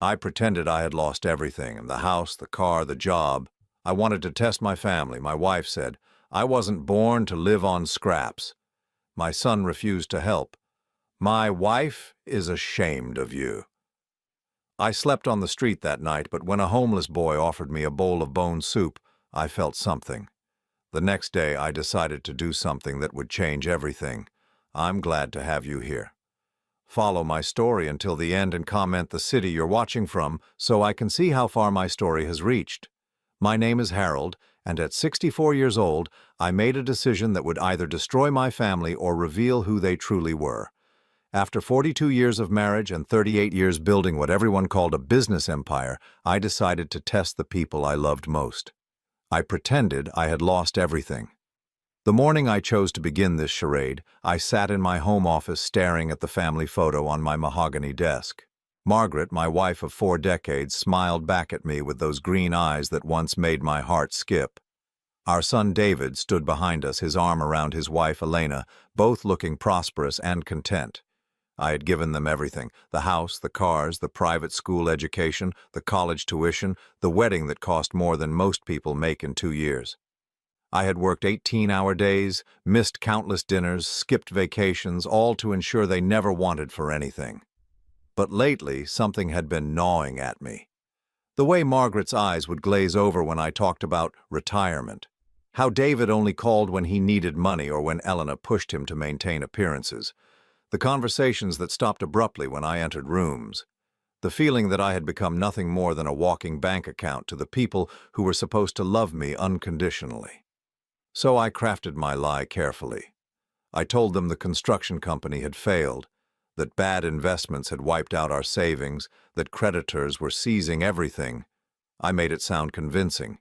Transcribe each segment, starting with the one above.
I pretended I had lost everything, the house, the car, the job. I wanted to test my family. My wife said, I wasn't born to live on scraps. My son refused to help. My wife is ashamed of you. I slept on the street that night, but when a homeless boy offered me a bowl of bone soup, I felt something. The next day, I decided to do something that would change everything. I'm glad to have you here. Follow my story until the end and comment the city you're watching from so I can see how far my story has reached. My name is Harold, and at 64 years old, I made a decision that would either destroy my family or reveal who they truly were. After 42 years of marriage and 38 years building what everyone called a business empire, I decided to test the people I loved most. I pretended I had lost everything. The morning I chose to begin this charade, I sat in my home office staring at the family photo on my mahogany desk. Margaret, my wife of 4 decades, smiled back at me with those green eyes that once made my heart skip. Our son David stood behind us, his arm around his wife Elena, both looking prosperous and content. I had given them everything: the house, the cars, the private school education, the college tuition, the wedding that cost more than most people make in 2 years. I had worked 18-hour days, missed countless dinners, skipped vacations, all to ensure they never wanted for anything. But lately, something had been gnawing at me. The way Margaret's eyes would glaze over when I talked about retirement. How David only called when he needed money or when Elena pushed him to maintain appearances. The conversations that stopped abruptly when I entered rooms. The feeling that I had become nothing more than a walking bank account to the people who were supposed to love me unconditionally. So I crafted my lie carefully. I told them the construction company had failed, that bad investments had wiped out our savings, that creditors were seizing everything. I made it sound convincing.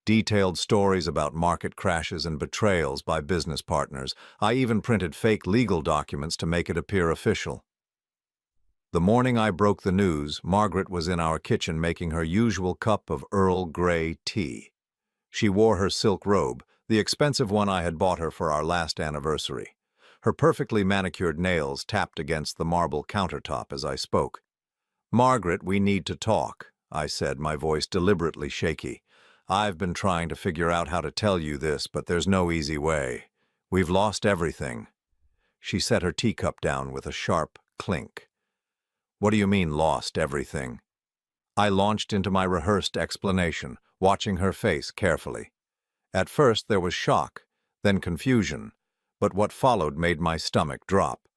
Detailed stories about market crashes and betrayals by business partners. I even printed fake legal documents to make it appear official. The morning I broke the news, Margaret was in our kitchen making her usual cup of Earl Grey tea. She wore her silk robe, the expensive one I had bought her for our last anniversary. Her perfectly manicured nails tapped against the marble countertop as I spoke. "Margaret, we need to talk," I said, my voice deliberately shaky. "I've been trying to figure out how to tell you this, but there's no easy way. We've lost everything." She set her teacup down with a sharp clink. "What do you mean, lost everything?" I launched into my rehearsed explanation, watching her face carefully. At first there was shock, then confusion, but what followed made my stomach drop.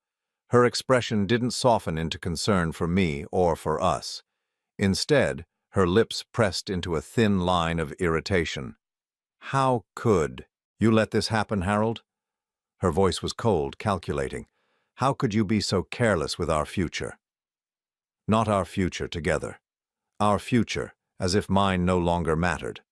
Her expression didn't soften into concern for me or for us. Instead, her lips pressed into a thin line of irritation. "How could you let this happen, Harold?" Her voice was cold, calculating. "How could you be so careless with our future?" Not our future together. Our future, as if mine no longer mattered.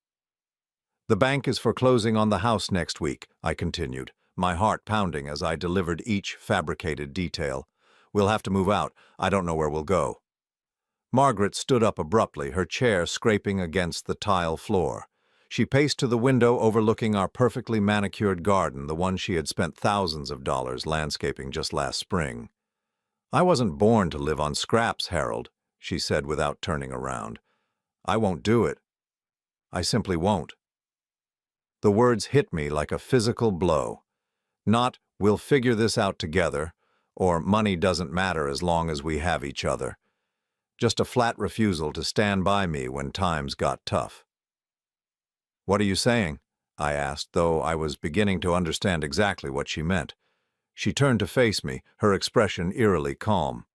"The bank is foreclosing on the house next week," I continued, my heart pounding as I delivered each fabricated detail. "We'll have to move out. I don't know where we'll go." Margaret stood up abruptly, her chair scraping against the tile floor. She paced to the window overlooking our perfectly manicured garden, the one she had spent thousands of dollars landscaping just last spring. "I wasn't born to live on scraps, Harold," she said without turning around. "I won't do it. I simply won't." The words hit me like a physical blow. Not, "We'll figure this out together," or "Money doesn't matter as long as we have each other." Just a flat refusal to stand by me when times got tough. "What are you saying?" I asked, though I was beginning to understand exactly what she meant. She turned to face me, her expression eerily calm.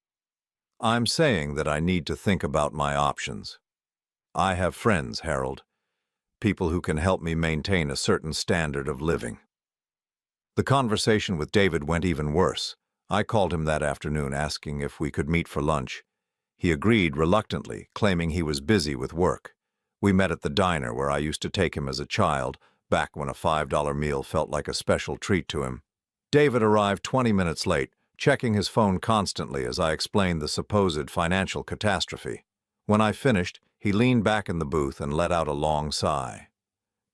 "I'm saying that I need to think about my options. I have friends, Harold. People who can help me maintain a certain standard of living." The conversation with David went even worse. I called him that afternoon, asking if we could meet for lunch. He agreed reluctantly, claiming he was busy with work. We met at the diner where I used to take him as a child, back when a $5 meal felt like a special treat to him. David arrived 20 minutes late, checking his phone constantly as I explained the supposed financial catastrophe. When I finished, he leaned back in the booth and let out a long sigh.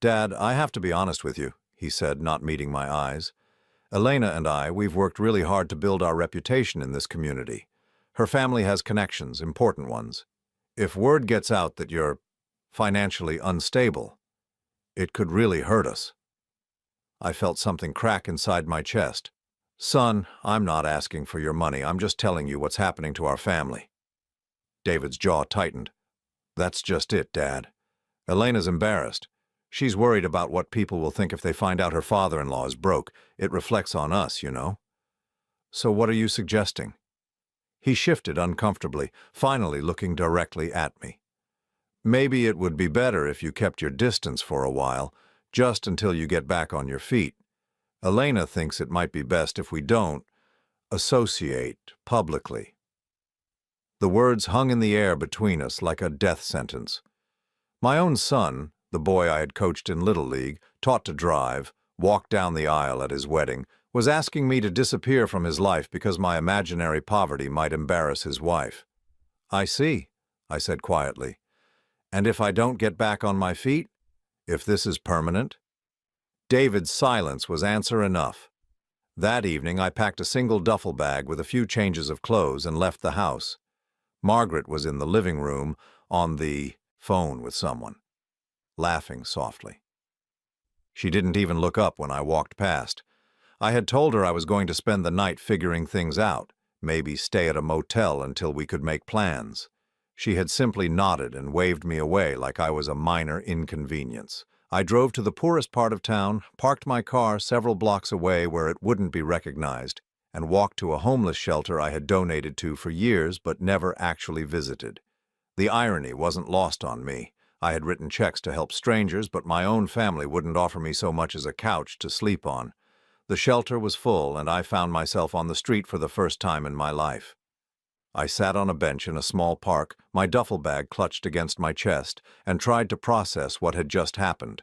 "Dad, I have to be honest with you," he said, not meeting my eyes. "Elena and we've worked really hard to build our reputation in this community. Her family has connections, important ones. If word gets out that you're financially unstable, it could really hurt us. I felt something crack inside my chest. Son, I'm not asking for your money. I'm just telling you what's happening to our family. David's jaw tightened. That's just it, Dad. Elena's embarrassed. She's worried about what people will think if they find out her father-in-law is broke. It reflects on us, you know. So what are you suggesting? He shifted uncomfortably, finally looking directly at me. Maybe it would be better if you kept your distance for a while, just until you get back on your feet. Elena thinks it might be best if we don't associate publicly. The words hung in the air between us like a death sentence. My own son, the boy I had coached in Little League, taught to drive, walked down the aisle at his wedding, was asking me to disappear from his life because my imaginary poverty might embarrass his wife. I see, I said quietly. And if I don't get back on my feet? If this is permanent? David's silence was answer enough. That evening I packed a single duffel bag with a few changes of clothes and left the house. Margaret was in the living room on the phone with someone, laughing softly. She didn't even look up when I walked past. I had told her I was going to spend the night figuring things out, maybe stay at a motel until we could make plans. She had simply nodded and waved me away like I was a minor inconvenience. I drove to the poorest part of town, parked my car several blocks away where it wouldn't be recognized, and walked to a homeless shelter I had donated to for years but never actually visited. The irony wasn't lost on me. I had written checks to help strangers, but my own family wouldn't offer me so much as a couch to sleep on. The shelter was full, and I found myself on the street for the first time in my life. I sat on a bench in a small park, my duffel bag clutched against my chest, and tried to process what had just happened.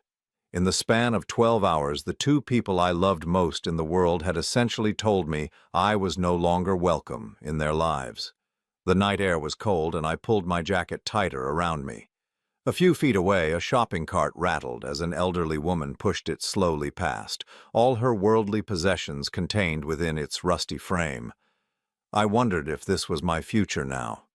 In the span of 12 hours, the two people I loved most in the world had essentially told me I was no longer welcome in their lives. The night air was cold, and I pulled my jacket tighter around me. A few feet away, a shopping cart rattled as an elderly woman pushed it slowly past, all her worldly possessions contained within its rusty frame. I wondered if this was my future now.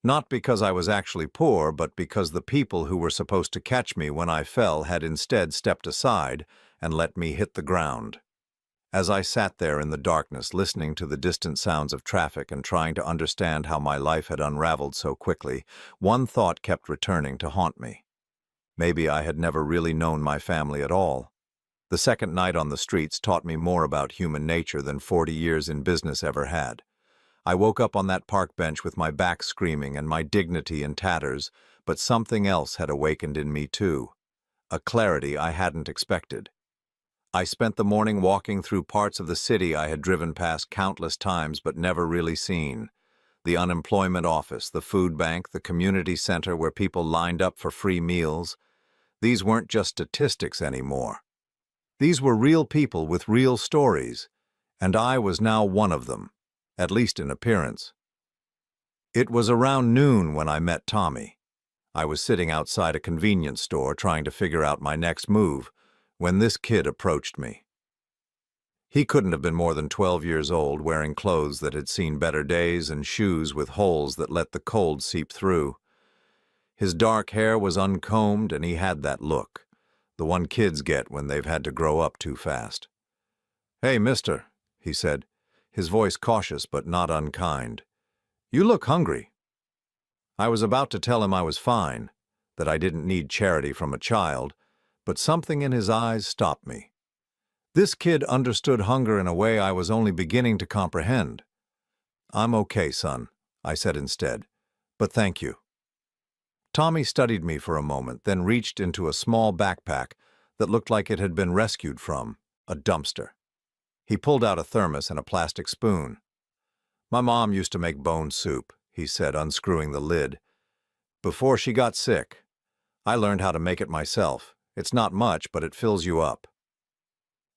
Not because I was actually poor, but because the people who were supposed to catch me when I fell had instead stepped aside and let me hit the ground. As I sat there in the darkness, listening to the distant sounds of traffic and trying to understand how my life had unraveled so quickly, one thought kept returning to haunt me. Maybe I had never really known my family at all. The second night on the streets taught me more about human nature than 40 years in business ever had. I woke up on that park bench with my back screaming and my dignity in tatters, but something else had awakened in me too, a clarity I hadn't expected. I spent the morning walking through parts of the city I had driven past countless times but never really seen. The unemployment office, the food bank, the community center where people lined up for free meals. These weren't just statistics anymore. These were real people with real stories, and I was now one of them, at least in appearance. It was around noon when I met Tommy. I was sitting outside a convenience store trying to figure out my next move when this kid approached me. He couldn't have been more than 12 years old, wearing clothes that had seen better days and shoes with holes that let the cold seep through. His dark hair was uncombed and he had that look, the one kids get when they've had to grow up too fast. "Hey, mister," he said, his voice cautious but not unkind. "You look hungry." I was about to tell him I was fine, that I didn't need charity from a child, but something in his eyes stopped me. This kid understood hunger in a way I was only beginning to comprehend. "I'm okay, son," I said instead, "but thank you." Tommy studied me for a moment, then reached into a small backpack that looked like it had been rescued from a dumpster. He pulled out a thermos and a plastic spoon. "My mom used to make bone soup," he said, unscrewing the lid. "Before she got sick. I learned how to make it myself. It's not much, but it fills you up."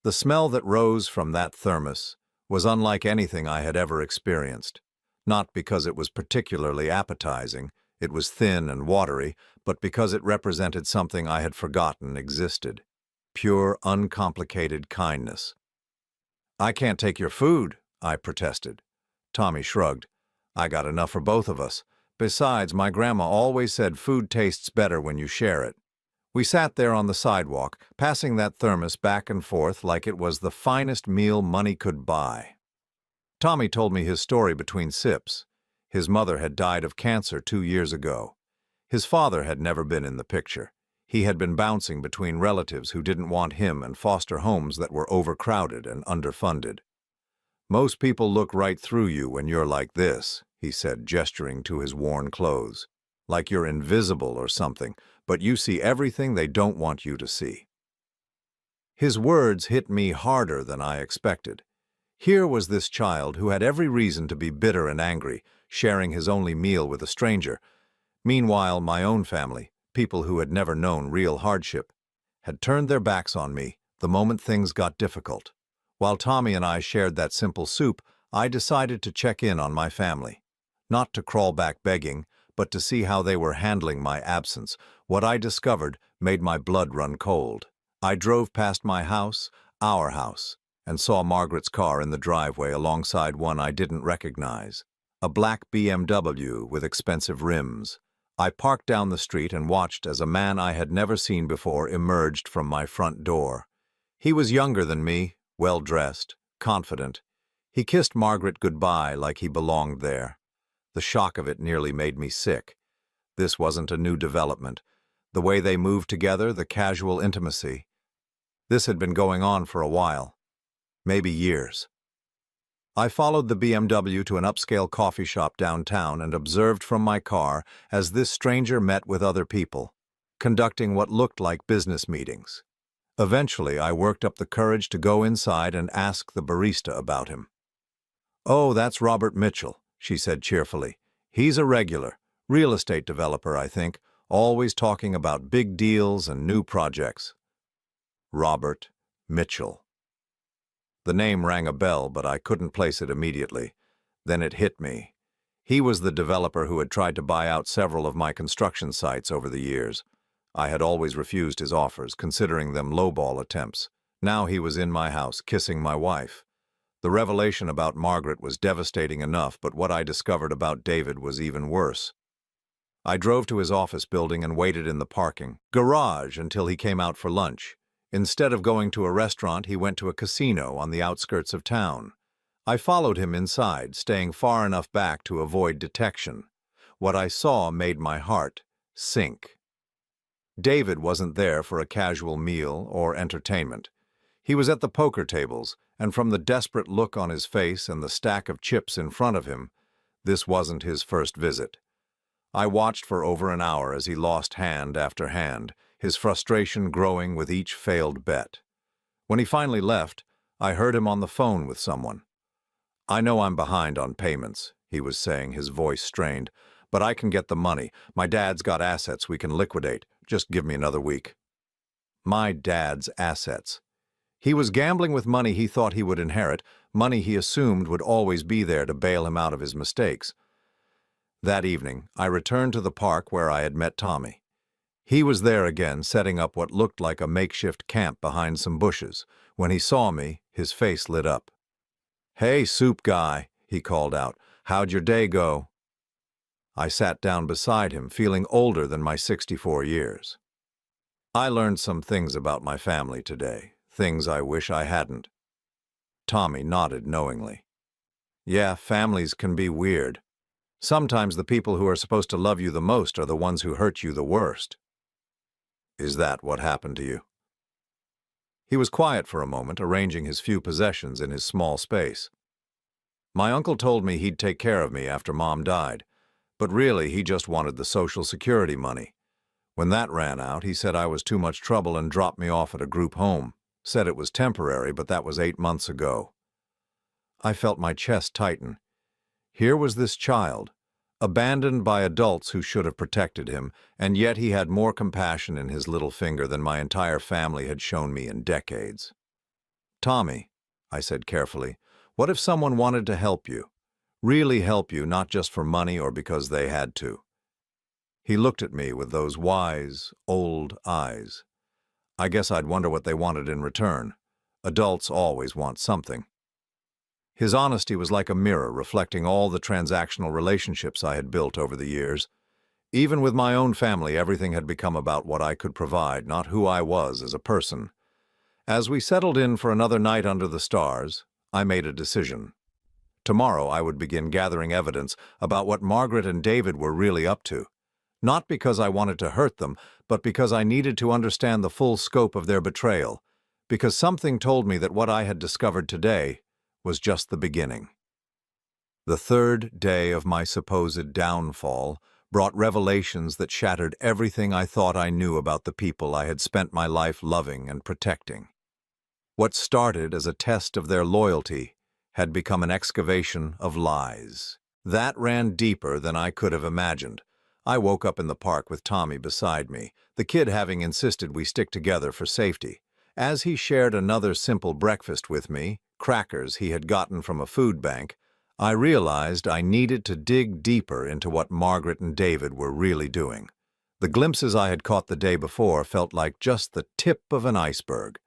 The smell that rose from that thermos was unlike anything I had ever experienced. Not because it was particularly appetizing, it was thin and watery, but because it represented something I had forgotten existed. Pure, uncomplicated kindness. "I can't take your food," I protested. Tommy shrugged. "I got enough for both of us, Besides, my grandma always said food tastes better when you share it. We sat there on the sidewalk, passing that thermos back and forth like it was the finest meal money could buy. Tommy told me his story between sips. His mother had died of cancer 2 years ago. His father had never been in the picture. He had been bouncing between relatives who didn't want him and foster homes that were overcrowded and underfunded. "Most people look right through you when you're like this," he said, gesturing to his worn clothes. "Like you're invisible or something, but you see everything they don't want you to see." His words hit me harder than I expected. Here was this child who had every reason to be bitter and angry, sharing his only meal with a stranger. Meanwhile, my own family, people who had never known real hardship, had turned their backs on me the moment things got difficult. While Tommy and I shared that simple soup, I decided to check in on my family. Not to crawl back begging, but to see how they were handling my absence. What I discovered made my blood run cold. I drove past my house, our house, and saw Margaret's car in the driveway alongside one I didn't recognize, a black BMW with expensive rims. I parked down the street and watched as a man I had never seen before emerged from my front door. He was younger than me, well-dressed, confident. He kissed Margaret goodbye like he belonged there. The shock of it nearly made me sick. This wasn't a new development. The way they moved together, the casual intimacy. This had been going on for a while. Maybe years. I followed the BMW to an upscale coffee shop downtown and observed from my car as this stranger met with other people, conducting what looked like business meetings. Eventually, I worked up the courage to go inside and ask the barista about him. "Oh, that's Robert Mitchell," she said cheerfully. "He's a regular, real estate developer, I think, always talking about big deals and new projects." Robert Mitchell. The name rang a bell, but I couldn't place it immediately. Then it hit me. He was the developer who had tried to buy out several of my construction sites over the years. I had always refused his offers, considering them lowball attempts. Now he was in my house, kissing my wife. The revelation about Margaret was devastating enough, but what I discovered about David was even worse. I drove to his office building and waited in the parking garage until he came out for lunch. Instead of going to a restaurant, he went to a casino on the outskirts of town. I followed him inside, staying far enough back to avoid detection. What I saw made my heart sink. David wasn't there for a casual meal or entertainment. He was at the poker tables, and from the desperate look on his face and the stack of chips in front of him, this wasn't his first visit. I watched for over an hour as he lost hand after hand, his frustration growing with each failed bet. When he finally left, I heard him on the phone with someone. "I know I'm behind on payments," he was saying, his voice strained, "but I can get the money. My dad's got assets we can liquidate. Just give me another week." My dad's assets. He was gambling with money he thought he would inherit, money he assumed would always be there to bail him out of his mistakes. That evening, I returned to the park where I had met Tommy. He was there again, setting up what looked like a makeshift camp behind some bushes. When he saw me, his face lit up. "Hey, soup guy," he called out. "How'd your day go?" I sat down beside him, feeling older than my 64 years. "I learned some things about my family today, things I wish I hadn't." Tommy nodded knowingly. "Yeah, families can be weird. Sometimes the people who are supposed to love you the most are the ones who hurt you the worst." "Is that what happened to you?" He was quiet for a moment, arranging his few possessions in his small space. "My uncle told me he'd take care of me after Mom died, but really he just wanted the Social Security money. When that ran out, he said I was too much trouble and dropped me off at a group home. Said it was temporary, but that was 8 months ago." I felt my chest tighten. Here was this child, abandoned by adults who should have protected him, and yet he had more compassion in his little finger than my entire family had shown me in decades. "Tommy," I said carefully, "what if someone wanted to help you? Really help you, not just for money or because they had to?" He looked at me with those wise, old eyes. I guess I'd wonder what they wanted in return. Adults always want something. His honesty was like a mirror reflecting all the transactional relationships I had built over the years. Even with my own family, everything had become about what I could provide, not who I was as a person. As we settled in for another night under the stars, I made a decision. Tomorrow I would begin gathering evidence about what Margaret and David were really up to. Not because I wanted to hurt them, but because I needed to understand the full scope of their betrayal, because something told me that what I had discovered today was just the beginning. The third day of my supposed downfall brought revelations that shattered everything I thought I knew about the people I had spent my life loving and protecting. What started as a test of their loyalty had become an excavation of lies. That ran deeper than I could have imagined. I woke up in the park with Tommy beside me, the kid having insisted we stick together for safety. As he shared another simple breakfast with me, crackers he had gotten from a food bank, I realized I needed to dig deeper into what Margaret and David were really doing. The glimpses I had caught the day before felt like just the tip of an iceberg.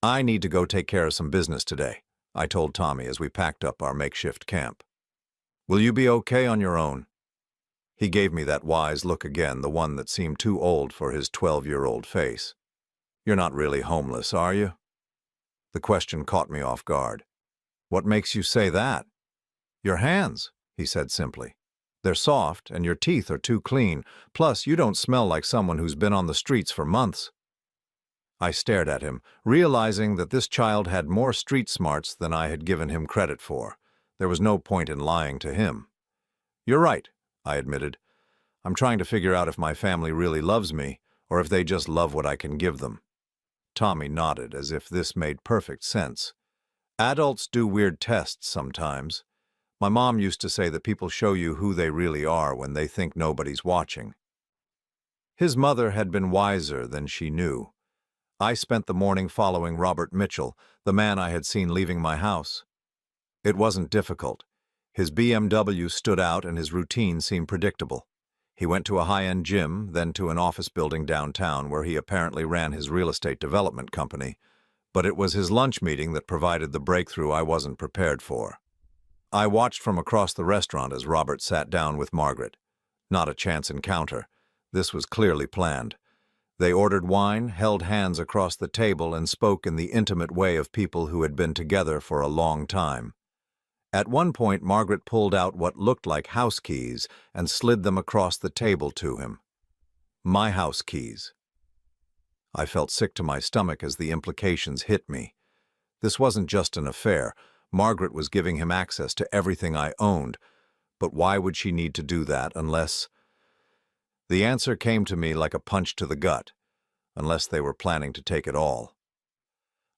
I need to go take care of some business today, I told Tommy as we packed up our makeshift camp. Will you be okay on your own? He gave me that wise look again, the one that seemed too old for his 12-year-old face. You're not really homeless, are you? The question caught me off guard. What makes you say that? Your hands, he said simply. They're soft, and your teeth are too clean. Plus, you don't smell like someone who's been on the streets for months. I stared at him, realizing that this child had more street smarts than I had given him credit for. There was no point in lying to him. You're right, I admitted. I'm trying to figure out if my family really loves me, or if they just love what I can give them. Tommy nodded, as if this made perfect sense. Adults do weird tests sometimes. My mom used to say that people show you who they really are when they think nobody's watching. His mother had been wiser than she knew. I spent the morning following Robert Mitchell, the man I had seen leaving my house. It wasn't difficult. His BMW stood out and his routine seemed predictable. He went to a high-end gym, then to an office building downtown where he apparently ran his real estate development company. But it was his lunch meeting that provided the breakthrough I wasn't prepared for. I watched from across the restaurant as Robert sat down with Margaret. Not a chance encounter. This was clearly planned. They ordered wine, held hands across the table, and spoke in the intimate way of people who had been together for a long time. At one point, Margaret pulled out what looked like house keys and slid them across the table to him. My house keys. I felt sick to my stomach as the implications hit me. This wasn't just an affair. Margaret was giving him access to everything I owned. But why would she need to do that unless... The answer came to me like a punch to the gut, unless they were planning to take it all.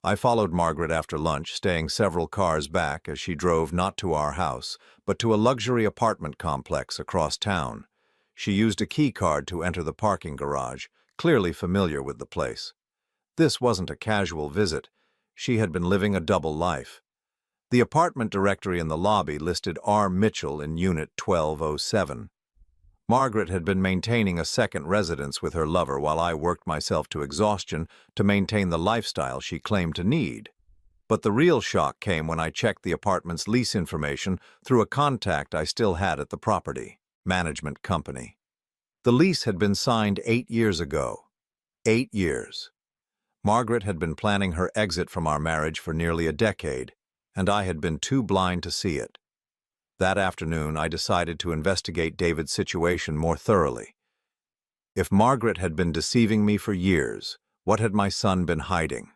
I followed Margaret after lunch, staying several cars back as she drove not to our house, but to a luxury apartment complex across town. She used a key card to enter the parking garage, clearly familiar with the place. This wasn't a casual visit. She had been living a double life. The apartment directory in the lobby listed R. Mitchell in Unit 1207. Margaret had been maintaining a second residence with her lover while I worked myself to exhaustion to maintain the lifestyle she claimed to need. But the real shock came when I checked the apartment's lease information through a contact I still had at the property management company. The lease had been signed 8 years ago. 8 years. Margaret had been planning her exit from our marriage for nearly a decade, and I had been too blind to see it. That afternoon, I decided to investigate David's situation more thoroughly. If Margaret had been deceiving me for years, what had my son been hiding?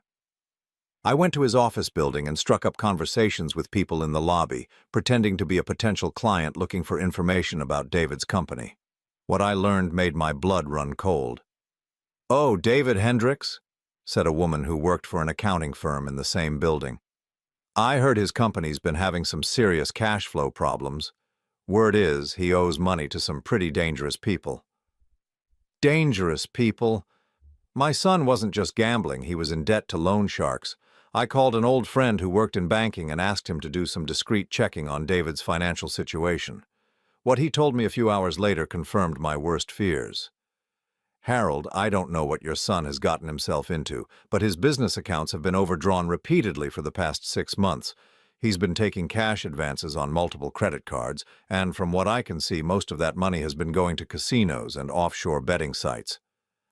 I went to his office building and struck up conversations with people in the lobby, pretending to be a potential client looking for information about David's company. What I learned made my blood run cold. "Oh, David Hendricks," said a woman who worked for an accounting firm in the same building. "I heard his company's been having some serious cash flow problems. Word is, he owes money to some pretty dangerous people." Dangerous people? My son wasn't just gambling, he was in debt to loan sharks. I called an old friend who worked in banking and asked him to do some discreet checking on David's financial situation. What he told me a few hours later confirmed my worst fears. "Harold, I don't know what your son has gotten himself into, but his business accounts have been overdrawn repeatedly for the past 6 months. He's been taking cash advances on multiple credit cards, and from what I can see, most of that money has been going to casinos and offshore betting sites.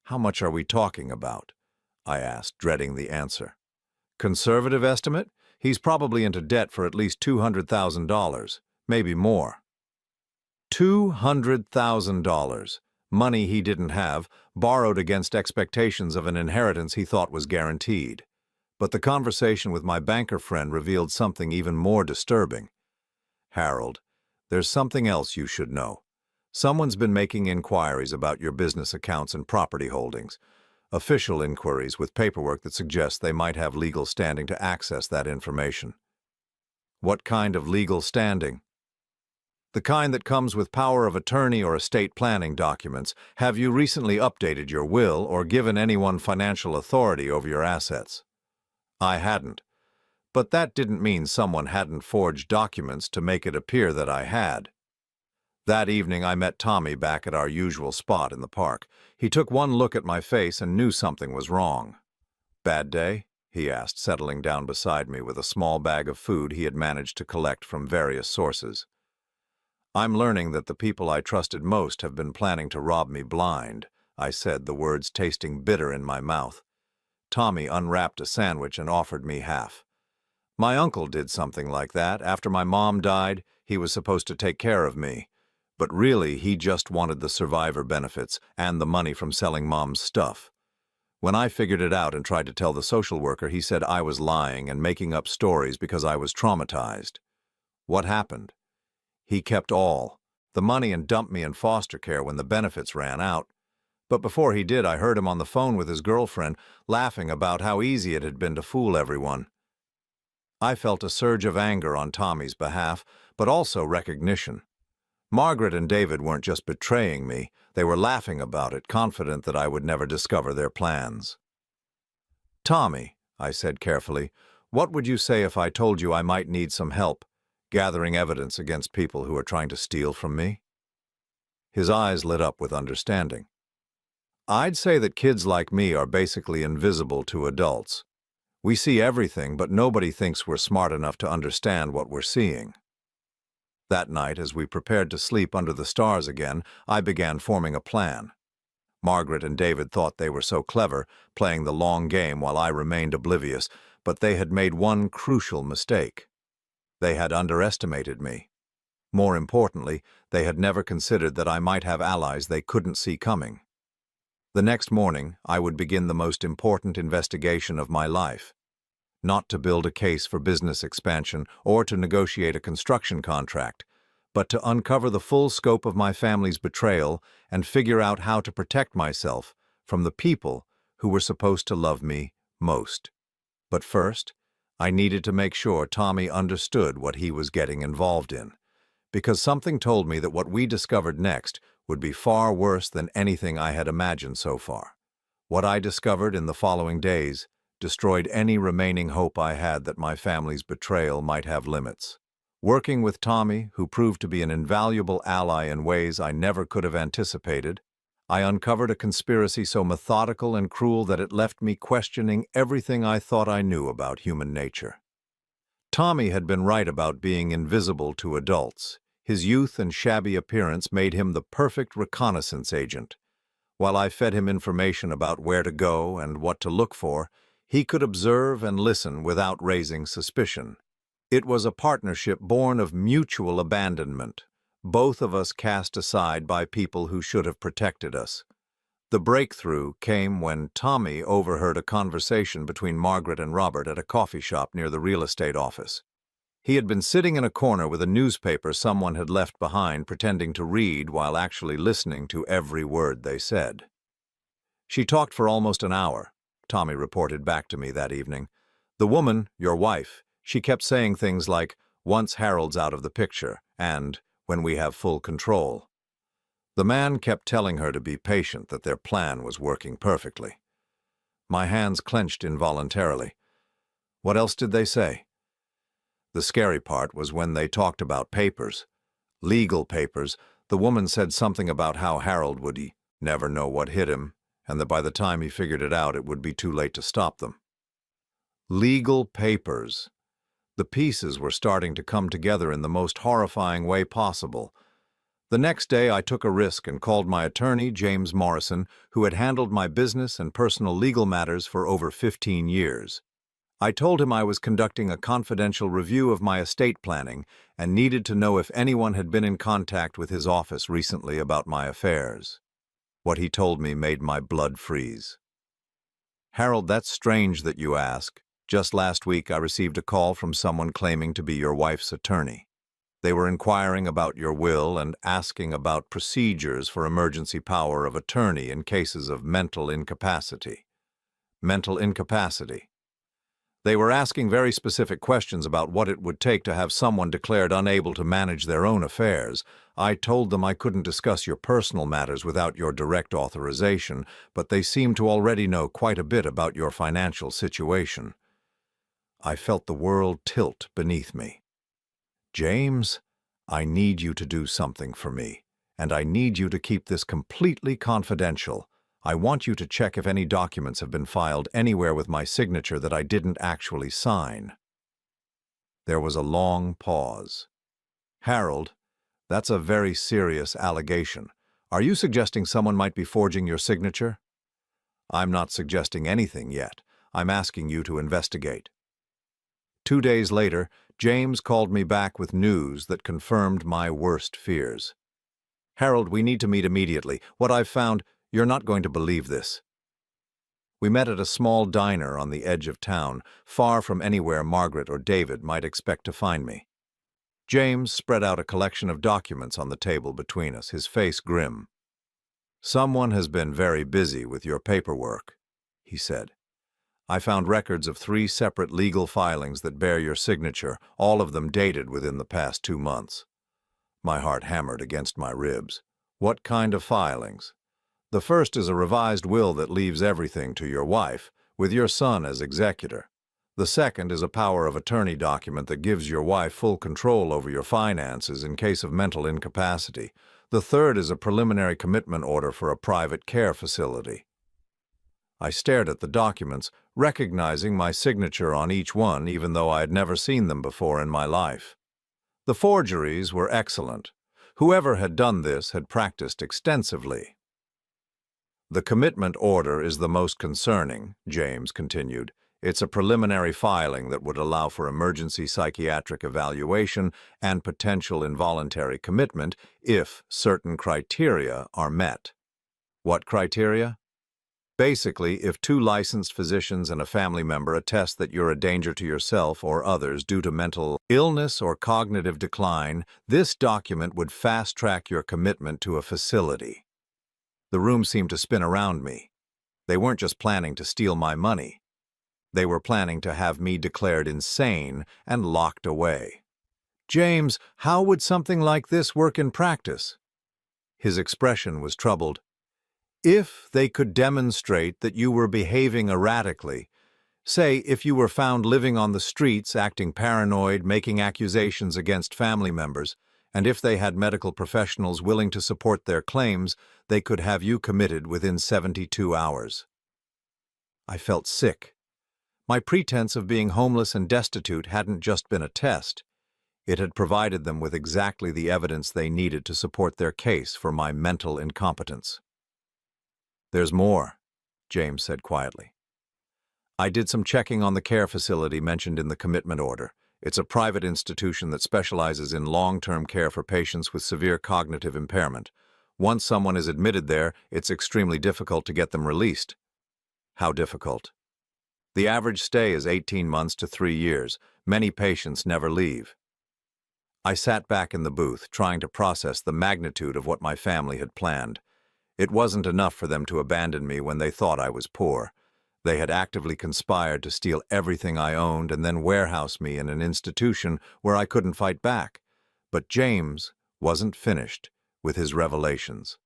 How much are we talking about? I asked, dreading the answer. Conservative estimate? He's probably into debt for at least $200,000, maybe more. $200,000. Money he didn't have, borrowed against expectations of an inheritance he thought was guaranteed. But the conversation with my banker friend revealed something even more disturbing. Harold, there's something else you should know. Someone's been making inquiries about your business accounts and property holdings. Official inquiries with paperwork that suggests they might have legal standing to access that information. What kind of legal standing? The kind that comes with power of attorney or estate planning documents. Have you recently updated your will or given anyone financial authority over your assets? I hadn't. But that didn't mean someone hadn't forged documents to make it appear that I had. That evening I met Tommy back at our usual spot in the park. He took one look at my face and knew something was wrong. "Bad day?" he asked, settling down beside me with a small bag of food he had managed to collect from various sources. "I'm learning that the people I trusted most have been planning to rob me blind," I said, the words tasting bitter in my mouth. Tommy unwrapped a sandwich and offered me half. "My uncle did something like that. After my mom died, he was supposed to take care of me. But really, he just wanted the survivor benefits and the money from selling Mom's stuff. When I figured it out and tried to tell the social worker, he said I was lying and making up stories because I was traumatized. What happened? He kept all the money and dumped me in foster care when the benefits ran out. But before he did, I heard him on the phone with his girlfriend, laughing about how easy it had been to fool everyone." I felt a surge of anger on Tommy's behalf, but also recognition. Margaret and David weren't just betraying me, they were laughing about it, confident that I would never discover their plans. "Tommy," I said carefully, "what would you say if I told you I might need some help gathering evidence against people who are trying to steal from me?" His eyes lit up with understanding. "I'd say that kids like me are basically invisible to adults. We see everything, but nobody thinks we're smart enough to understand what we're seeing." That night, as we prepared to sleep under the stars again, I began forming a plan. Margaret and David thought they were so clever, playing the long game while I remained oblivious, but they had made one crucial mistake. They had underestimated me. More importantly, they had never considered that I might have allies they couldn't see coming. The next morning, I would begin the most important investigation of my life. Not to build a case for business expansion or to negotiate a construction contract, but to uncover the full scope of my family's betrayal and figure out how to protect myself from the people who were supposed to love me most. But first, I needed to make sure Tommy understood what he was getting involved in, because something told me that what we discovered next would be far worse than anything I had imagined so far. What I discovered in the following days destroyed any remaining hope I had that my family's betrayal might have limits. Working with Tommy, who proved to be an invaluable ally in ways I never could have anticipated, I uncovered a conspiracy so methodical and cruel that it left me questioning everything I thought I knew about human nature. Tommy had been right about being invisible to adults. His youth and shabby appearance made him the perfect reconnaissance agent. While I fed him information about where to go and what to look for, he could observe and listen without raising suspicion. It was a partnership born of mutual abandonment, both of us cast aside by people who should have protected us. The breakthrough came when Tommy overheard a conversation between Margaret and Robert at a coffee shop near the real estate office. He had been sitting in a corner with a newspaper someone had left behind, pretending to read while actually listening to every word they said. "She talked for almost an hour," Tommy reported back to me that evening. "The woman, your wife, she kept saying things like, 'Once Harold's out of the picture,' and 'when we have full control.' The man kept telling her to be patient, that their plan was working perfectly." My hands clenched involuntarily. "What else did they say?" The scary part was when they talked about papers. Legal papers. The woman said something about how Harold would never know what hit him, and that by the time he figured it out, it would be too late to stop them. Legal papers. The pieces were starting to come together in the most horrifying way possible. The next day, I took a risk and called my attorney, James Morrison, who had handled my business and personal legal matters for over 15 years. I told him I was conducting a confidential review of my estate planning and needed to know if anyone had been in contact with his office recently about my affairs. What he told me made my blood freeze. "Harold, that's strange that you ask. Just last week I received a call from someone claiming to be your wife's attorney. They were inquiring about your will and asking about procedures for emergency power of attorney in cases of mental incapacity." Mental incapacity. They were asking very specific questions about what it would take to have someone declared unable to manage their own affairs. I told them I couldn't discuss your personal matters without your direct authorization, but they seemed to already know quite a bit about your financial situation. I felt the world tilt beneath me. "James, I need you to do something for me, and I need you to keep this completely confidential. I want you to check if any documents have been filed anywhere with my signature that I didn't actually sign." There was a long pause. "Harold, that's a very serious allegation. Are you suggesting someone might be forging your signature?" "I'm not suggesting anything yet. I'm asking you to investigate." 2 days later, James called me back with news that confirmed my worst fears. "Harold, we need to meet immediately. What I've found, you're not going to believe this." We met at a small diner on the edge of town, far from anywhere Margaret or David might expect to find me. James spread out a collection of documents on the table between us, his face grim. "Someone has been very busy with your paperwork," he said. "I found records of 3 separate legal filings that bear your signature, all of them dated within the past 2 months. My heart hammered against my ribs. "What kind of filings?" "The first is a revised will that leaves everything to your wife, with your son as executor. The second is a power of attorney document that gives your wife full control over your finances in case of mental incapacity. The third is a preliminary commitment order for a private care facility." I stared at the documents, recognizing my signature on each one, even though I had never seen them before in my life. The forgeries were excellent. Whoever had done this had practiced extensively. "The commitment order is the most concerning," James continued. "It's a preliminary filing that would allow for emergency psychiatric evaluation and potential involuntary commitment if certain criteria are met." "What criteria?" "Basically, if 2 licensed physicians and a family member attest that you're a danger to yourself or others due to mental illness or cognitive decline, this document would fast-track your commitment to a facility." The room seemed to spin around me. They weren't just planning to steal my money. They were planning to have me declared insane and locked away. "James, how would something like this work in practice?" His expression was troubled. "If they could demonstrate that you were behaving erratically, say if you were found living on the streets, acting paranoid, making accusations against family members, and if they had medical professionals willing to support their claims, they could have you committed within 72 hours. I felt sick. My pretense of being homeless and destitute hadn't just been a test. It had provided them with exactly the evidence they needed to support their case for my mental incompetence. "There's more," James said quietly. "I did some checking on the care facility mentioned in the commitment order. It's a private institution that specializes in long-term care for patients with severe cognitive impairment. Once someone is admitted there, it's extremely difficult to get them released." "How difficult?" "The average stay is 18 months to 3 years. Many patients never leave." I sat back in the booth, trying to process the magnitude of what my family had planned. It wasn't enough for them to abandon me when they thought I was poor. They had actively conspired to steal everything I owned and then warehouse me in an institution where I couldn't fight back. But James wasn't finished with his revelations.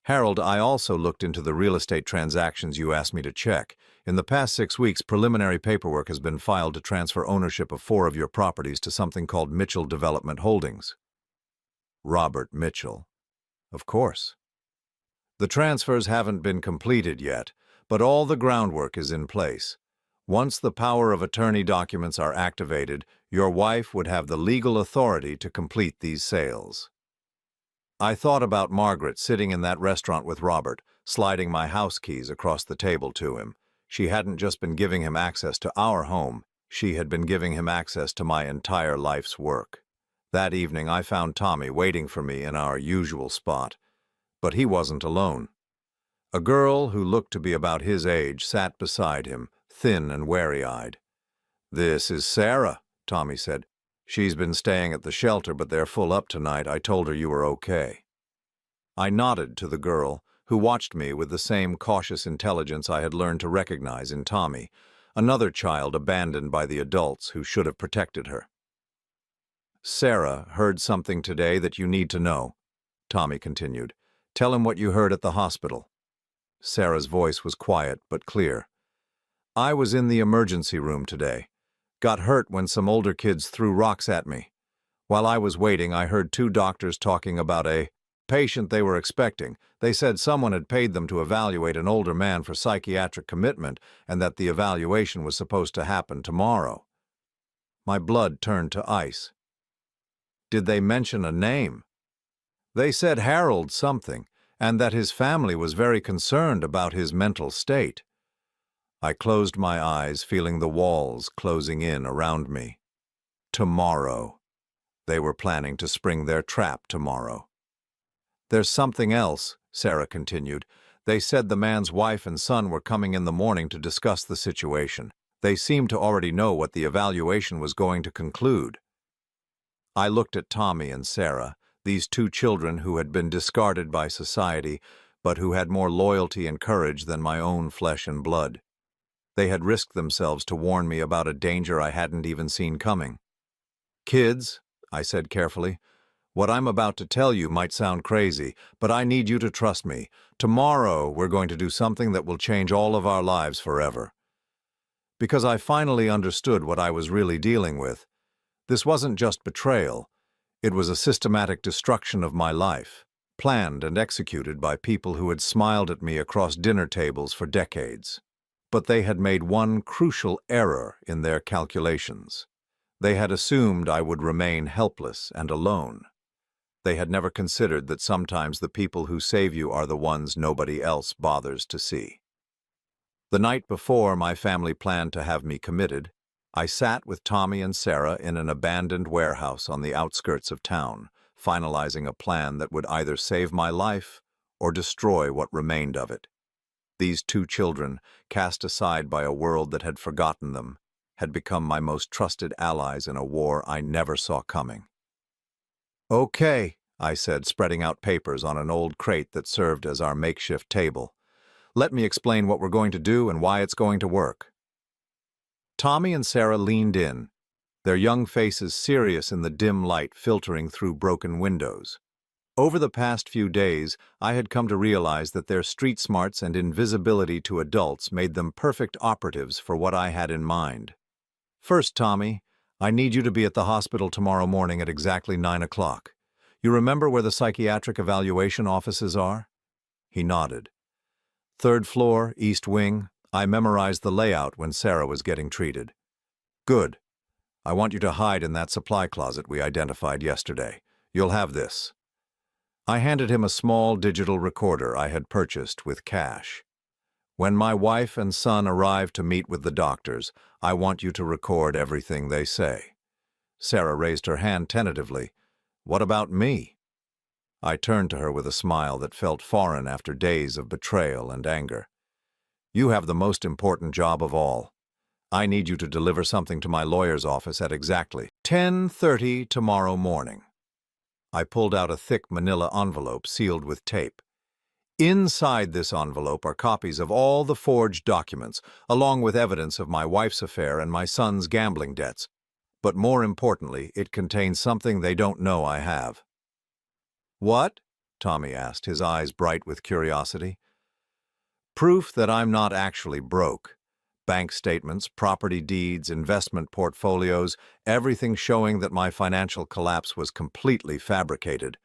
"Harold, I also looked into the real estate transactions you asked me to check. In the past 6 weeks, preliminary paperwork has been filed to transfer ownership of 4 of your properties to something called Mitchell Development Holdings." Robert Mitchell. Of course. "The transfers haven't been completed yet, but all the groundwork is in place. Once the power of attorney documents are activated, your wife would have the legal authority to complete these sales. I thought about Margaret sitting in that restaurant with Robert, sliding my house keys across the table to him. She hadn't just been giving him access to our home, she had been giving him access to my entire life's work. That evening I found Tommy waiting for me in our usual spot, but he wasn't alone. A girl who looked to be about his age sat beside him, thin and wary-eyed. "This is Sarah," Tommy said. "She's been staying at the shelter, but they're full up tonight. I told her you were okay." I nodded to the girl, who watched me with the same cautious intelligence I had learned to recognize in Tommy, another child abandoned by the adults who should have protected her. "Sarah heard something today that you need to know," Tommy continued. "Tell him what you heard at the hospital." Sarah's voice was quiet but clear. "I was in the emergency room today. Got hurt when some older kids threw rocks at me. While I was waiting, I heard two doctors talking about a patient they were expecting. They said someone had paid them to evaluate an older man for psychiatric commitment and that the evaluation was supposed to happen tomorrow." My blood turned to ice. "Did they mention a name?" "They said Harold something, and that his family was very concerned about his mental state." I closed my eyes, feeling the walls closing in around me. Tomorrow. They were planning to spring their trap tomorrow. "There's something else," Sarah continued. "They said the man's wife and son were coming in the morning to discuss the situation. They seemed to already know what the evaluation was going to conclude." I looked at Tommy and Sarah, these two children who had been discarded by society, but who had more loyalty and courage than my own flesh and blood. They had risked themselves to warn me about a danger I hadn't even seen coming. "Kids," I said carefully, "what I'm about to tell you might sound crazy, but I need you to trust me. Tomorrow we're going to do something that will change all of our lives forever." Because I finally understood what I was really dealing with. This wasn't just betrayal. It was a systematic destruction of my life, planned and executed by people who had smiled at me across dinner tables for decades. But they had made one crucial error in their calculations. They had assumed I would remain helpless and alone. They had never considered that sometimes the people who save you are the ones nobody else bothers to see. The night before my family planned to have me committed, I sat with Tommy and Sarah in an abandoned warehouse on the outskirts of town, finalizing a plan that would either save my life or destroy what remained of it. These two children, cast aside by a world that had forgotten them, had become my most trusted allies in a war I never saw coming. "Okay," I said, spreading out papers on an old crate that served as our makeshift table. "Let me explain what we're going to do and why it's going to work." Tommy and Sarah leaned in, their young faces serious in the dim light filtering through broken windows. Over the past few days, I had come to realize that their street smarts and invisibility to adults made them perfect operatives for what I had in mind. "First, Tommy, I need you to be at the hospital tomorrow morning at exactly 9 o'clock. You remember where the psychiatric evaluation offices are?" He nodded. "Third floor, east wing. I memorized the layout when Sarah was getting treated." "Good. I want you to hide in that supply closet we identified yesterday. You'll have this." I handed him a small digital recorder I had purchased with cash. "When my wife and son arrive to meet with the doctors, I want you to record everything they say." Sarah raised her hand tentatively. "What about me?" I turned to her with a smile that felt foreign after days of betrayal and anger. "You have the most important job of all. I need you to deliver something to my lawyer's office at exactly 10:30 tomorrow morning." I pulled out a thick manila envelope sealed with tape. Inside this envelope are copies of all the forged documents, along with evidence of my wife's affair and my son's gambling debts. But more importantly, it contains something they don't know I have. "What?" Tommy asked, his eyes bright with curiosity. "Proof that I'm not actually broke. Bank statements, property deeds, investment portfolios, everything showing that my financial collapse was completely fabricated.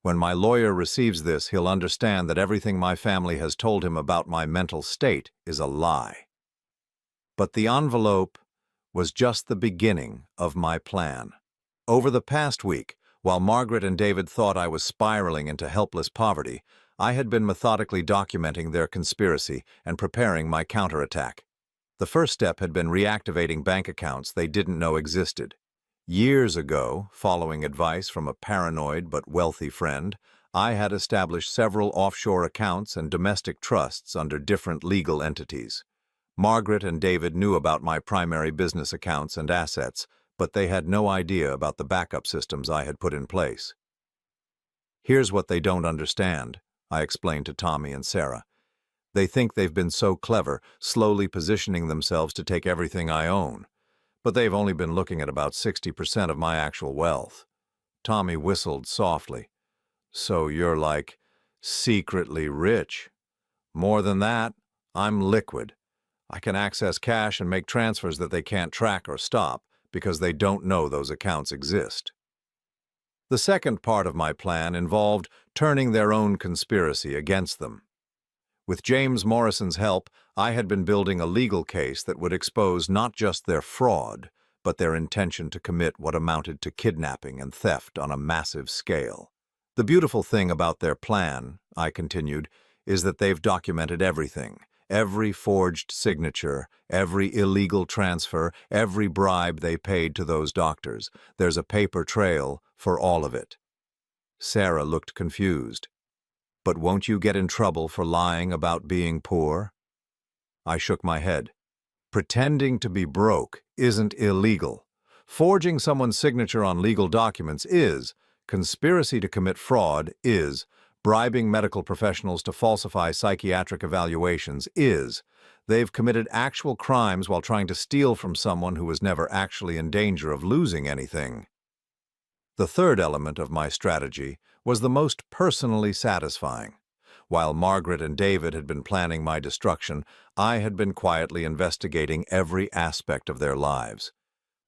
When my lawyer receives this, he'll understand that everything my family has told him about my mental state is a lie." But the envelope was just the beginning of my plan. Over the past week, while Margaret and David thought I was spiraling into helpless poverty, I had been methodically documenting their conspiracy and preparing my counterattack. The first step had been reactivating bank accounts they didn't know existed. Years ago, following advice from a paranoid but wealthy friend, I had established several offshore accounts and domestic trusts under different legal entities. Margaret and David knew about my primary business accounts and assets, but they had no idea about the backup systems I had put in place. "Here's what they don't understand," I explained to Tommy and Sarah. "They think they've been so clever, slowly positioning themselves to take everything I own. But they've only been looking at about 60% of my actual wealth." Tommy whistled softly. "So you're like, secretly rich." "More than that, I'm liquid. I can access cash and make transfers that they can't track or stop because they don't know those accounts exist." The second part of my plan involved turning their own conspiracy against them. With James Morrison's help, I had been building a legal case that would expose not just their fraud, but their intention to commit what amounted to kidnapping and theft on a massive scale. "The beautiful thing about their plan," I continued, "is that they've documented everything. Every forged signature, every illegal transfer, every bribe they paid to those doctors. There's a paper trail for all of it." Sarah looked confused. "But won't you get in trouble for lying about being poor?" I shook my head. "Pretending to be broke isn't illegal. Forging someone's signature on legal documents is. Conspiracy to commit fraud is. Bribing medical professionals to falsify psychiatric evaluations is. They've committed actual crimes while trying to steal from someone who was never actually in danger of losing anything." The third element of my strategy was the most personally satisfying. While Margaret and David had been planning my destruction, I had been quietly investigating every aspect of their lives.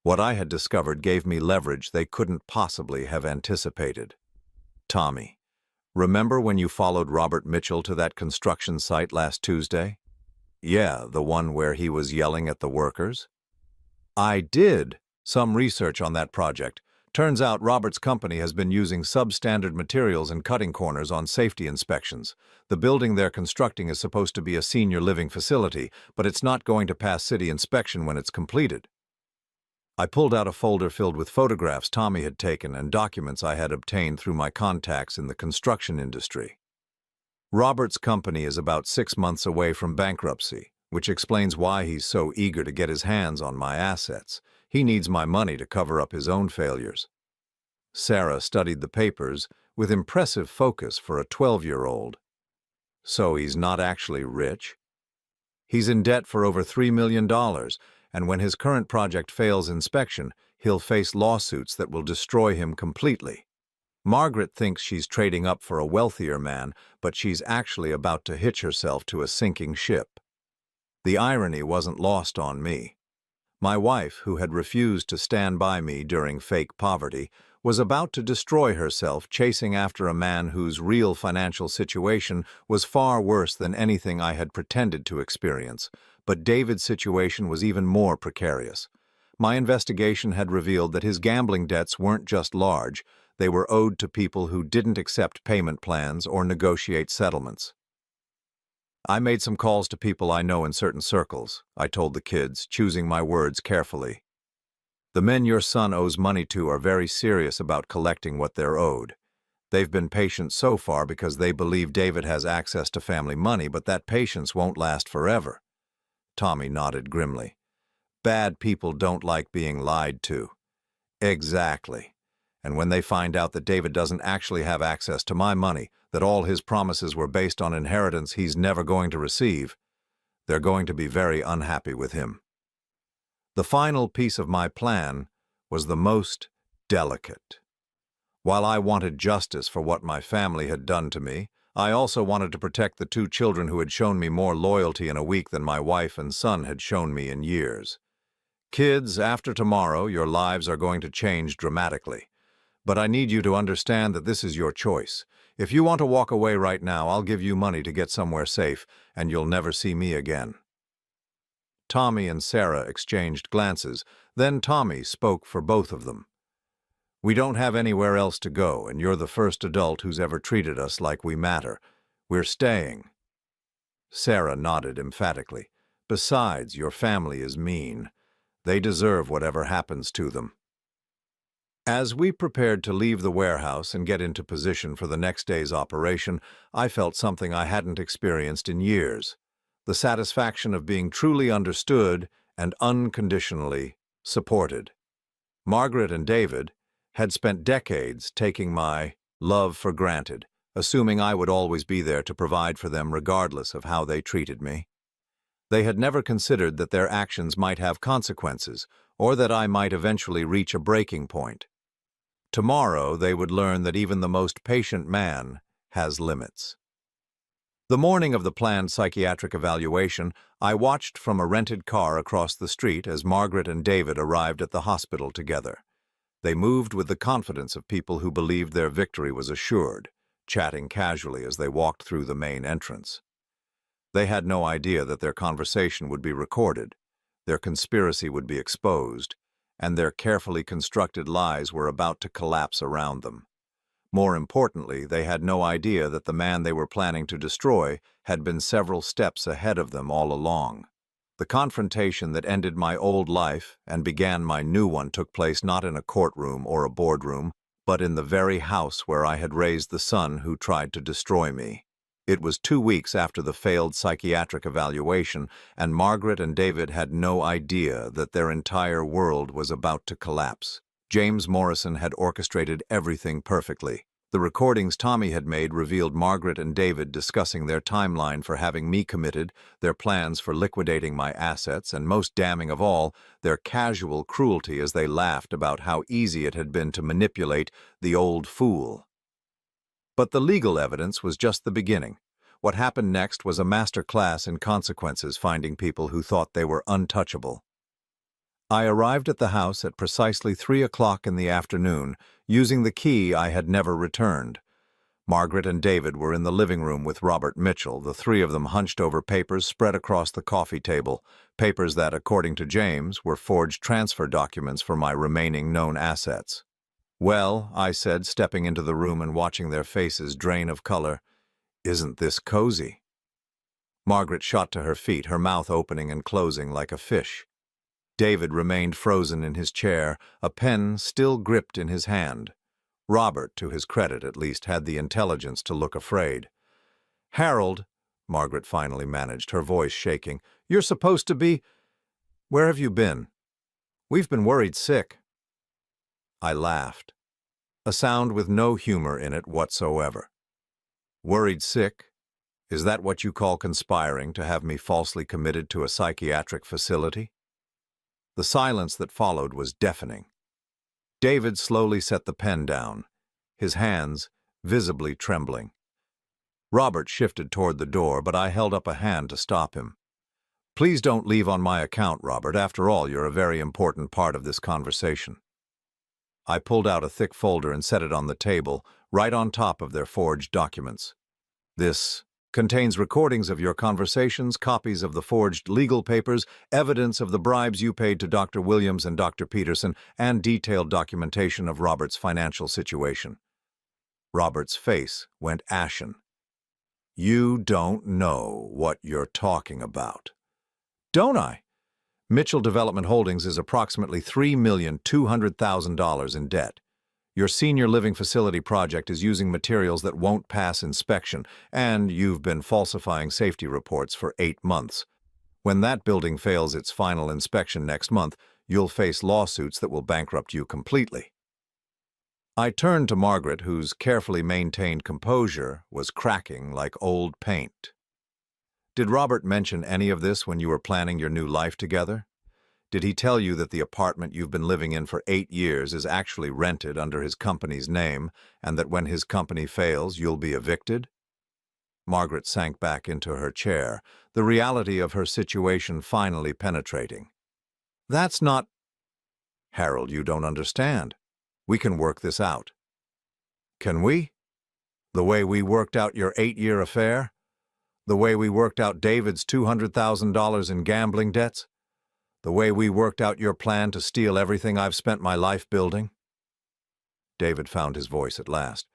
What I had discovered gave me leverage they couldn't possibly have anticipated. "Tommy, remember when you followed Robert Mitchell to that construction site last Tuesday?" "Yeah, the one where he was yelling at the workers?" "I did some research on that project. Turns out Robert's company has been using substandard materials and cutting corners on safety inspections. The building they're constructing is supposed to be a senior living facility, but it's not going to pass city inspection when it's completed." I pulled out a folder filled with photographs Tommy had taken and documents I had obtained through my contacts in the construction industry. "Robert's company is about 6 months away from bankruptcy, which explains why he's so eager to get his hands on my assets. He needs my money to cover up his own failures." Sarah studied the papers with impressive focus for a 12-year-old. "So he's not actually rich?" "He's in debt for over $3 million, and when his current project fails inspection, he'll face lawsuits that will destroy him completely. Margaret thinks she's trading up for a wealthier man, but she's actually about to hitch herself to a sinking ship." The irony wasn't lost on me. My wife, who had refused to stand by me during fake poverty, was about to destroy herself chasing after a man whose real financial situation was far worse than anything I had pretended to experience. But David's situation was even more precarious. My investigation had revealed that his gambling debts weren't just large, they were owed to people who didn't accept payment plans or negotiate settlements. "I made some calls to people I know in certain circles," I told the kids, choosing my words carefully. "The men your son owes money to are very serious about collecting what they're owed. They've been patient so far because they believe David has access to family money, but that patience won't last forever." Tommy nodded grimly. "Bad people don't like being lied to." "Exactly. And when they find out that David doesn't actually have access to my money, that all his promises were based on inheritance he's never going to receive, they're going to be very unhappy with him." The final piece of my plan was the most delicate. While I wanted justice for what my family had done to me, I also wanted to protect the 2 children who had shown me more loyalty in a week than my wife and son had shown me in years. "Kids, after tomorrow, your lives are going to change dramatically. But I need you to understand that this is your choice. If you want to walk away right now, I'll give you money to get somewhere safe, and you'll never see me again." Tommy and Sarah exchanged glances. Then Tommy spoke for both of them. "We don't have anywhere else to go, and you're the first adult who's ever treated us like we matter. We're staying." Sarah nodded emphatically. "Besides, your family is mean. They deserve whatever happens to them." As we prepared to leave the warehouse and get into position for the next day's operation, I felt something I hadn't experienced in years: the satisfaction of being truly understood and unconditionally supported. Margaret and David had spent decades taking my love for granted, assuming I would always be there to provide for them regardless of how they treated me. They had never considered that their actions might have consequences, or that I might eventually reach a breaking point. Tomorrow they would learn that even the most patient man has limits. The morning of the planned psychiatric evaluation, I watched from a rented car across the street as Margaret and David arrived at the hospital together. They moved with the confidence of people who believed their victory was assured, chatting casually as they walked through the main entrance. They had no idea that their conversation would be recorded, their conspiracy would be exposed, and their carefully constructed lies were about to collapse around them. More importantly, they had no idea that the man they were planning to destroy had been several steps ahead of them all along. The confrontation that ended my old life and began my new one took place not in a courtroom or a boardroom, but in the very house where I had raised the son who tried to destroy me. It was 2 weeks after the failed psychiatric evaluation, and Margaret and David had no idea that their entire world was about to collapse. James Morrison had orchestrated everything perfectly. The recordings Tommy had made revealed Margaret and David discussing their timeline for having me committed, their plans for liquidating my assets, and most damning of all, their casual cruelty as they laughed about how easy it had been to manipulate the old fool. But the legal evidence was just the beginning. What happened next was a master class in consequences, finding people who thought they were untouchable. I arrived at the house at precisely 3 o'clock in the afternoon, using the key I had never returned. Margaret and David were in the living room with Robert Mitchell, the three of them hunched over papers spread across the coffee table, papers that, according to James, were forged transfer documents for my remaining known assets. "Well," I said, stepping into the room and watching their faces drain of color, "isn't this cozy?" Margaret shot to her feet, her mouth opening and closing like a fish. David remained frozen in his chair, a pen still gripped in his hand. Robert, to his credit at least, had the intelligence to look afraid. "Harold," Margaret finally managed, her voice shaking, "you're supposed to be... Where have you been? We've been worried sick." I laughed, a sound with no humor in it whatsoever. "Worried sick? Is that what you call conspiring to have me falsely committed to a psychiatric facility?" The silence that followed was deafening. David slowly set the pen down, his hands visibly trembling. Robert shifted toward the door, but I held up a hand to stop him. "Please don't leave on my account, Robert. After all, you're a very important part of this conversation." I pulled out a thick folder and set it on the table, right on top of their forged documents. "This contains recordings of your conversations, copies of the forged legal papers, evidence of the bribes you paid to Dr. Williams and Dr. Peterson, and detailed documentation of Robert's financial situation." Robert's face went ashen. "You don't know what you're talking about." "Don't I? Mitchell Development Holdings is approximately $3,200,000 in debt. Your senior living facility project is using materials that won't pass inspection, and you've been falsifying safety reports for 8 months. When that building fails its final inspection next month, you'll face lawsuits that will bankrupt you completely." I turned to Margaret, whose carefully maintained composure was cracking like old paint. "Did Robert mention any of this when you were planning your new life together? Did he tell you that the apartment you've been living in for 8 years is actually rented under his company's name, and that when his company fails, you'll be evicted?" Margaret sank back into her chair, the reality of her situation finally penetrating. "That's not—" "Harold, you don't understand. We can work this out." "Can we? The way we worked out your 8-year affair? The way we worked out David's $200,000 in gambling debts? The way we worked out your plan to steal everything I've spent my life building? David found his voice at last.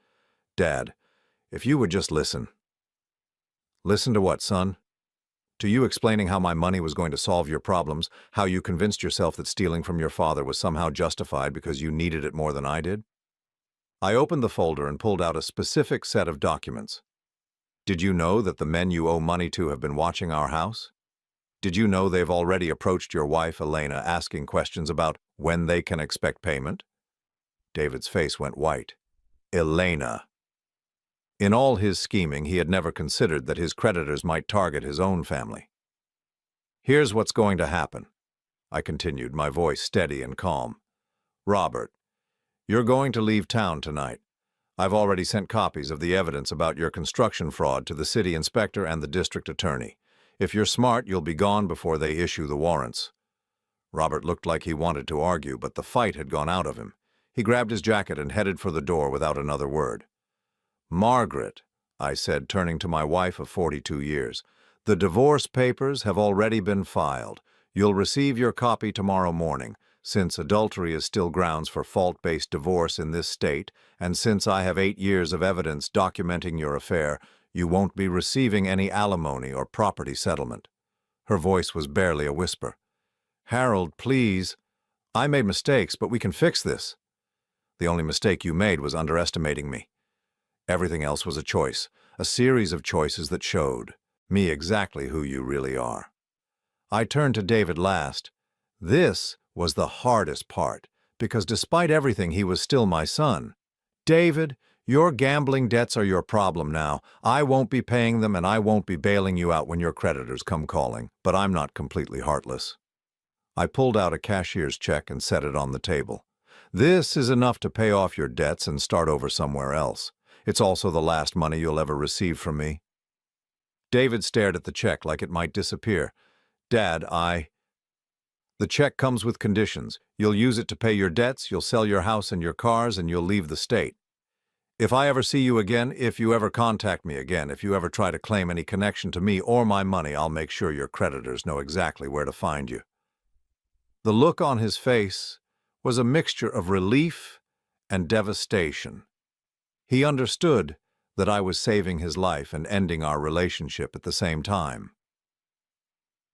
Dad, if you would just listen. Listen to what, son? To you explaining how my money was going to solve your problems, how you convinced yourself that stealing from your father was somehow justified because you needed it more than I did? I opened the folder and pulled out a specific set of documents. Did you know that the men you owe money to have been watching our house? Did you know they've already approached your wife, Elena, asking questions about when they can expect payment? David's face went white. Elena. In all his scheming, he had never considered that his creditors might target his own family. Here's what's going to happen, I continued, my voice steady and calm. Robert, you're going to leave town tonight. I've already sent copies of the evidence about your construction fraud to the city inspector and the district attorney. If you're smart, you'll be gone before they issue the warrants. Robert looked like he wanted to argue, but the fight had gone out of him. He grabbed his jacket and headed for the door without another word. Margaret, I said, turning to my wife of 42 years, the divorce papers have already been filed. You'll receive your copy tomorrow morning. Since adultery is still grounds for fault-based divorce in this state, and since I have 8 years of evidence documenting your affair, you won't be receiving any alimony or property settlement. Her voice was barely a whisper. Harold, please. I made mistakes, but we can fix this. The only mistake you made was underestimating me. Everything else was a choice, a series of choices that showed me exactly who you really are. I turned to David last. This was the hardest part, because despite everything, he was still my son. David, your gambling debts are your problem now. I won't be paying them, and I won't be bailing you out when your creditors come calling, but I'm not completely heartless. I pulled out a cashier's check and set it on the table. This is enough to pay off your debts and start over somewhere else. It's also the last money you'll ever receive from me. David stared at the check like it might disappear. Dad, The check comes with conditions. You'll use it to pay your debts, you'll sell your house and your cars, and you'll leave the state. If I ever see you again, if you ever contact me again, if you ever try to claim any connection to me or my money, I'll make sure your creditors know exactly where to find you. The look on his face was a mixture of relief and devastation. He understood that I was saving his life and ending our relationship at the same time.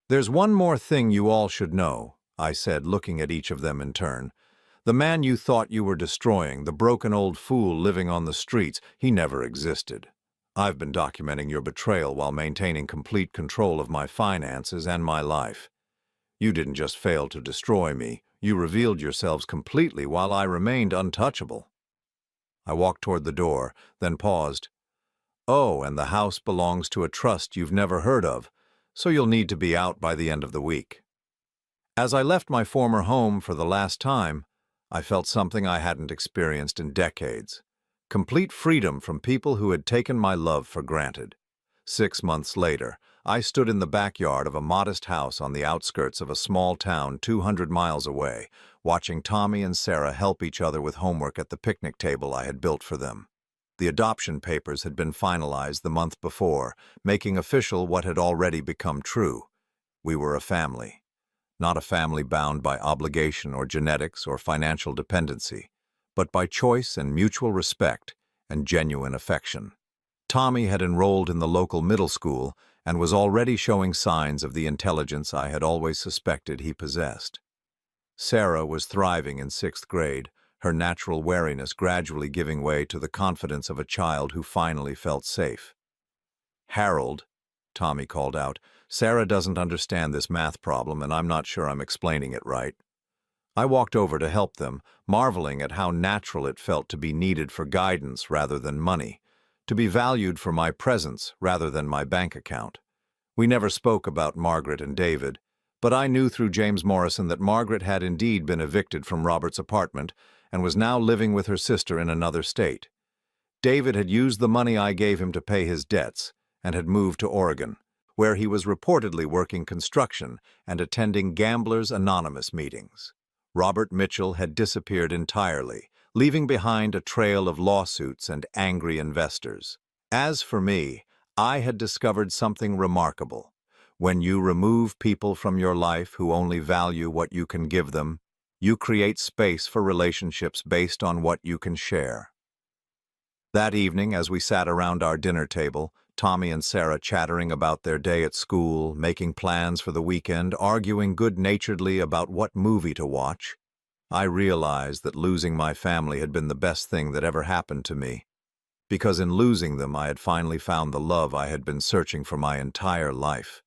There's one more thing you all should know, I said, looking at each of them in turn. The man you thought you were destroying, the broken old fool living on the streets, he never existed. I've been documenting your betrayal while maintaining complete control of my finances and my life. You didn't just fail to destroy me, you revealed yourselves completely while I remained untouchable. I walked toward the door, then paused. Oh, and the house belongs to a trust you've never heard of, so you'll need to be out by the end of the week. As I left my former home for the last time, I felt something I hadn't experienced in decades. Complete freedom from people who had taken my love for granted. 6 months later, I stood in the backyard of a modest house on the outskirts of a small town 200 miles away, watching Tommy and Sarah help each other with homework at the picnic table I had built for them. The adoption papers had been finalized the month before, making official what had already become true. We were a family. Not a family bound by obligation or genetics or financial dependency, but by choice and mutual respect and genuine affection. Tommy had enrolled in the local middle school and was already showing signs of the intelligence I had always suspected he possessed. Sarah was thriving in 6th grade, her natural wariness gradually giving way to the confidence of a child who finally felt safe. Harold, Tommy called out, Sarah doesn't understand this math problem and I'm not sure I'm explaining it right. I walked over to help them, marveling at how natural it felt to be needed for guidance rather than money, to be valued for my presence rather than my bank account. We never spoke about Margaret and David, but I knew through James Morrison that Margaret had indeed been evicted from Robert's apartment and was now living with her sister in another state. David had used the money I gave him to pay his debts and had moved to Oregon, where he was reportedly working construction and attending Gamblers Anonymous meetings. Robert Mitchell had disappeared entirely, leaving behind a trail of lawsuits and angry investors. As for me, I had discovered something remarkable. When you remove people from your life who only value what you can give them, you create space for relationships based on what you can share. That evening, as we sat around our dinner table, Tommy and Sarah chattering about their day at school, making plans for the weekend, arguing good-naturedly about what movie to watch, I realized that losing my family had been the best thing that ever happened to me. Because in losing them, I had finally found the love I had been searching for my entire life.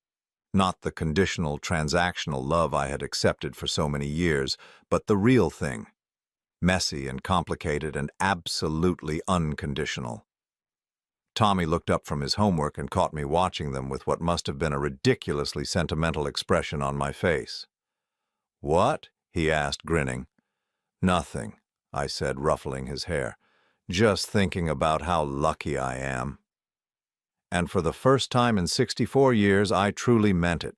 Not the conditional, transactional love I had accepted for so many years, but the real thing. Messy and complicated and absolutely unconditional. Tommy looked up from his homework and caught me watching them with what must have been a ridiculously sentimental expression on my face. "What?" he asked, grinning. "Nothing," I said, ruffling his hair. "Just thinking about how lucky I am." And for the first time in 64 years, I truly meant it.